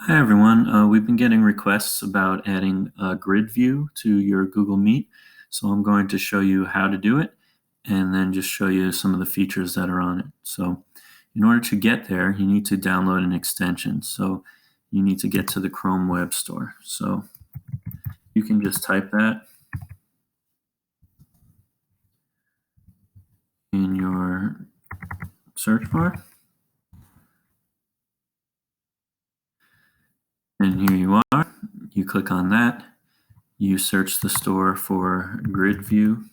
Hi everyone. We've been getting requests about adding a grid view to your Google Meet. So I'm going to show you how to do it and then just show you some of the features that are on it. So in order to get there, you need to download an extension. So you need to get to the Chrome Web Store. So you can just type that in your search bar. And here you are. You click on that. You search the store for grid view.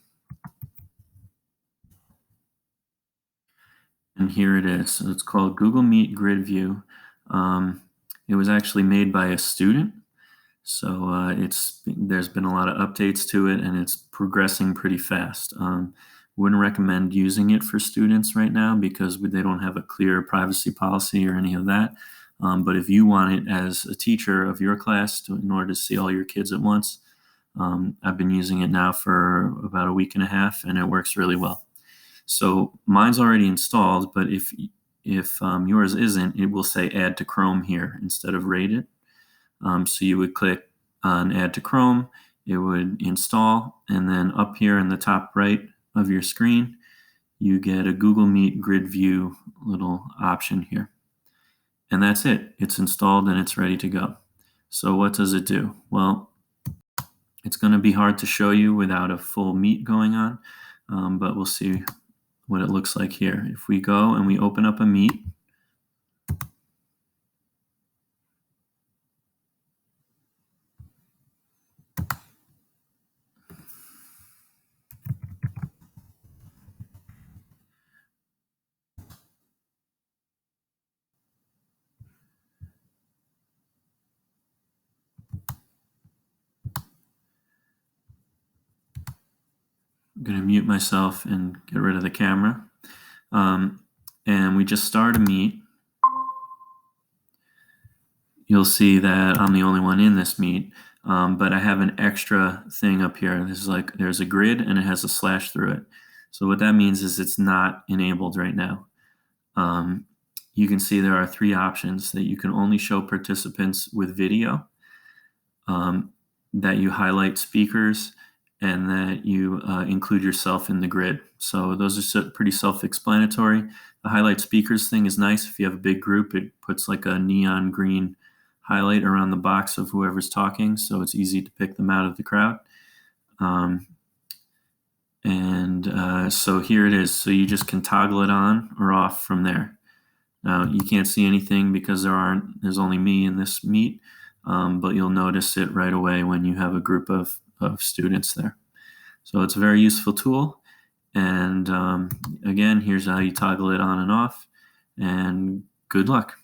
And here it is. So it's called Google Meet Grid View. It was actually made by a student. So there's been a lot of updates to it, and it's progressing pretty fast. Wouldn't recommend using it for students right now because they don't have a clear privacy policy or any of that. But if you want it as a teacher of your class in order to see all your kids at once, I've been using it now for about a week and a half, and it works really well. So mine's already installed, but if yours isn't, it will say Add to Chrome here instead of Rate It. So you would click on Add to Chrome, it would install, and then up here in the top right of your screen, you get a Google Meet Grid View little option here. And that's it. It's installed and it's ready to go. So what does it do? Well, it's going to be hard to show you without a full Meet going on, but we'll see what it looks like here. If we go and we open up a Meet, I'm going to mute myself and get rid of the camera. And we just start a Meet. You'll see that I'm the only one in this Meet, but I have an extra thing up here. This is like there's a grid and it has a slash through it. So what that means is it's not enabled right now. You can see there are three options: that you can only show participants with video, that you highlight speakers, and that you include yourself in the grid. So those are pretty self-explanatory. The highlight speakers thing is nice. If you have a big group, it puts like a neon green highlight around the box of whoever's talking, so it's easy to pick them out of the crowd. So here it is. So you just can toggle it on or off from there. Now you can't see anything because there's only me in this Meet, but you'll notice it right away when you have a group of students there. So it's a very useful tool. And again, here's how you toggle it on and off. And good luck.